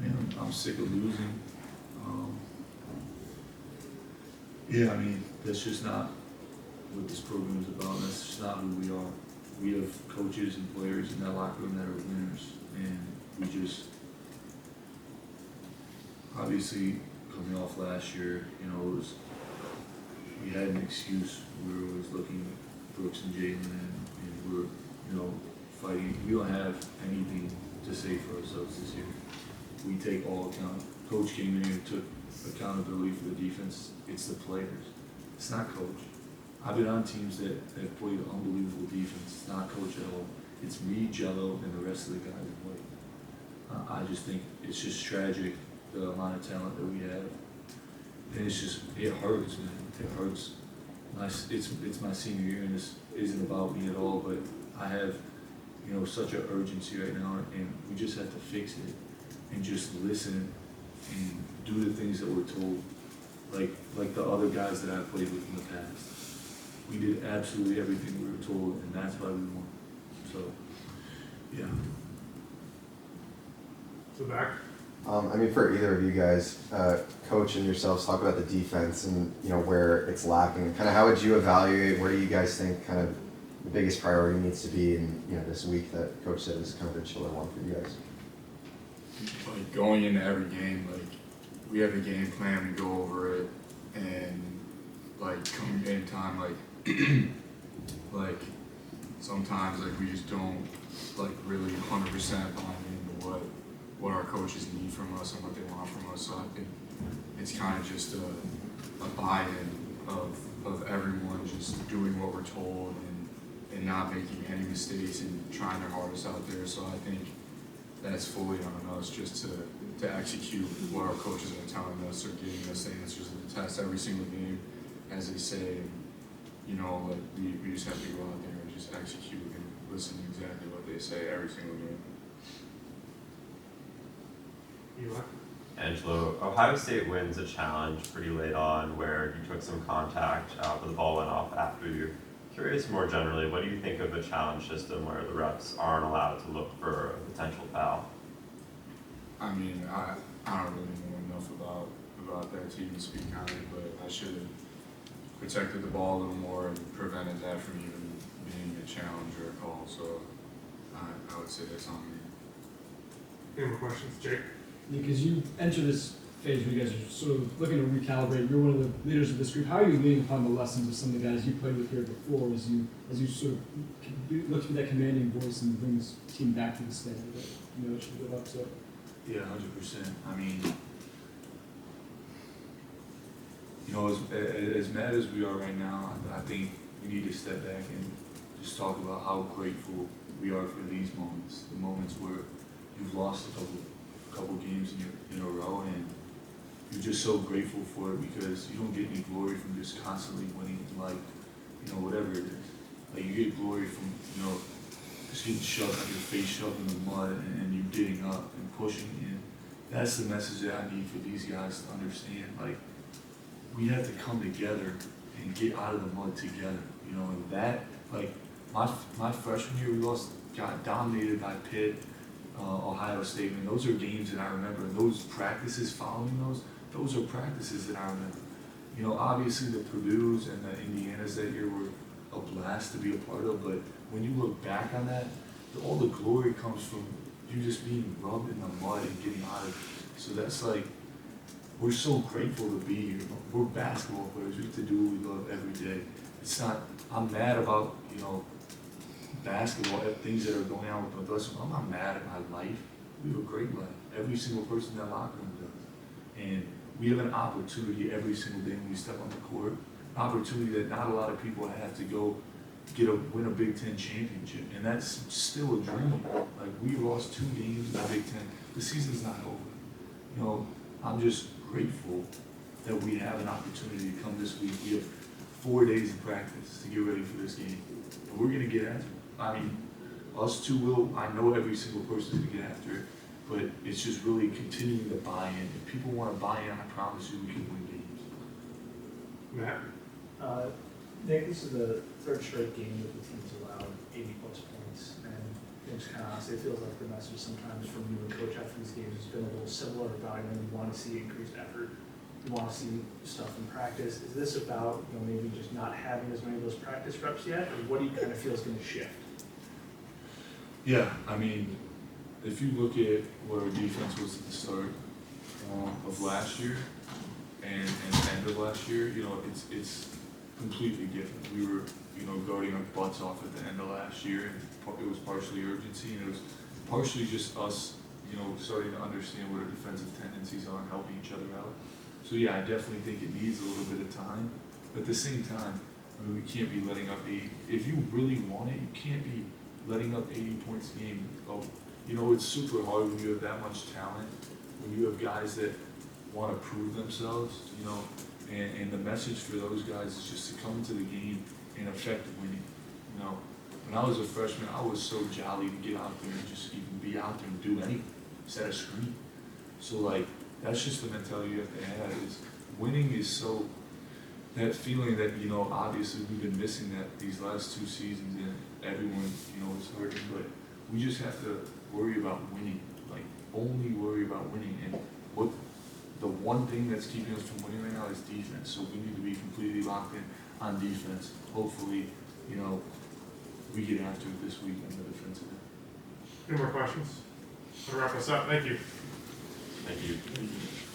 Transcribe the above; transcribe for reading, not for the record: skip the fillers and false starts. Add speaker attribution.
Speaker 1: Man, I'm sick of losing. Yeah, I mean, that's just not what this program is about. That's just not who we are. We have coaches and players in that locker room that are winners, and we just obviously coming off last year, we had an excuse. We were always looking at Brooks and Jalen, and we're fighting. We don't have anything to say for ourselves this year. We take all account. Coach came in here and took accountability for the defense. It's the players. It's not coach. I've been on teams that have played unbelievable defense. It's not coach at all. It's me, Jello, and the rest of the guys that play. I just think it's just tragic, the amount of talent that we have. And it hurts, man. It hurts. It's my senior year, and this isn't about me at all, but I have, such an urgency right now, and we just have to fix it and just listen and do the things that we're told, like the other guys that I've played with in the past. We did absolutely everything we were told, and that's why we won. So, yeah.
Speaker 2: So back.
Speaker 3: For either of you guys, Coach and yourselves, talk about the defense and where it's lacking. Kind of how would you evaluate? Where do you guys think kind of the biggest priority needs to be in this week that Coach said is kind of a chiller one for you guys?
Speaker 4: Like going into every game, like we have a game plan, we go over it, and like coming game time, like sometimes like we just don't like really 100% buy into what our coaches need from us and what they want from us. So I think it's kind of just a buy-in of everyone just doing what we're told and not making any mistakes and trying their hardest out there. So I think that's fully on us just to execute what our coaches are telling us or giving us the answers to the test every single game, as they say. And, we just have to go out there and just execute and listen to exactly what they say every single game.
Speaker 5: Angelo, Ohio State wins a challenge pretty late on where you took some contact, but the ball went off after you. Curious more generally, what do you think of a challenge system where the refs aren't allowed to look for a potential foul?
Speaker 4: I mean, I don't really know enough about that to even speak on it, but I should have protected the ball a little more and prevented that from even being a challenge or a call. So I would say that's on me.
Speaker 2: Any more questions, Jake?
Speaker 6: Because you enter this phase where you guys are sort of looking to recalibrate. You're one of the leaders of this group. How are you leading upon the lessons of some of the guys you played with here before as you sort of look to be that commanding voice and bring this team back to the standard that it should live up to?
Speaker 1: Yeah, 100%. I mean, as mad as we are right now, I think we need to step back and just talk about how grateful we are for these moments, the moments where you've lost a couple games in a row, and you're just so grateful for it because you don't get any glory from just constantly winning, whatever it is. Like, you get glory from, just getting shoved, like your face shoved in the mud and you getting up and pushing in. That's the message that I need for these guys to understand. Like, we have to come together and get out of the mud together, and that, like, my freshman year, we got dominated by Pitt, Ohio State, and those are games that I remember. And those practices following those are practices that I remember. Obviously the Purdue's and the Indianas that year were a blast to be a part of, but when you look back on that, all the glory comes from you just being rubbed in the mud and getting out of it. So that's like, we're so grateful to be here. We're basketball players. We have to do what we love every day. It's not, I'm mad about, basketball, things that are going on with us. I'm not mad at my life. We have a great life. Every single person in that locker room does. And we have an opportunity every single day when we step on the court, an opportunity that not a lot of people have to go win a Big Ten championship. And that's still a dream. Like, we lost 2 games in the Big Ten. The season's not over. I'm just grateful that we have an opportunity to come this week. We have 4 days of practice to get ready for this game. And we're going to get after it. I mean, us two will. I know every single person is going to get after it, but it's just really continuing to buy in. If people want to buy in, I promise you we can win games.
Speaker 2: Matt?
Speaker 7: Nick, this is the 3rd straight game that the team's allowed 80-plus points, and Nick's kind of honestly, it feels like the message sometimes from you and coach after these games has been a little similar about, you know, you want to see increased effort, you want to see stuff in practice. Is this about, you know, maybe just not having as many of those practice reps yet, or what do you kind of feel is going to shift?
Speaker 1: Yeah, I mean, if you look at what our defense was at the start of last year and the end of last year, you know, it's completely different. We were, you know, guarding our butts off at the end of last year, and it was partially urgency, and it was partially just us, you know, starting to understand what our defensive tendencies are and helping each other out. So yeah, I definitely think it needs a little bit of time, but at the same time, I mean, we can't be letting up 80. If you really want it, you can't be letting up 80 points a game. Oh, you know, it's super hard when you have that much talent, when you have guys that want to prove themselves, you know, and the message for those guys is just to come into the game and affect winning. You know, when I was a freshman, I was so jolly to get out there and just even be out there and do anything, set a screen. So like, that's just the mentality you have to have, is winning is so, that feeling that, you know, obviously we've been missing that these last 2 seasons, and everyone, you know, is hurting, but we just have to worry about winning, like only worry about winning. And what the one thing that's keeping us from winning right now is defense. So we need to be completely locked in on defense. Hopefully, you know, we get after it this week on the defensive end.
Speaker 2: Any more questions? I'll wrap us up. Thank you.
Speaker 5: Thank you.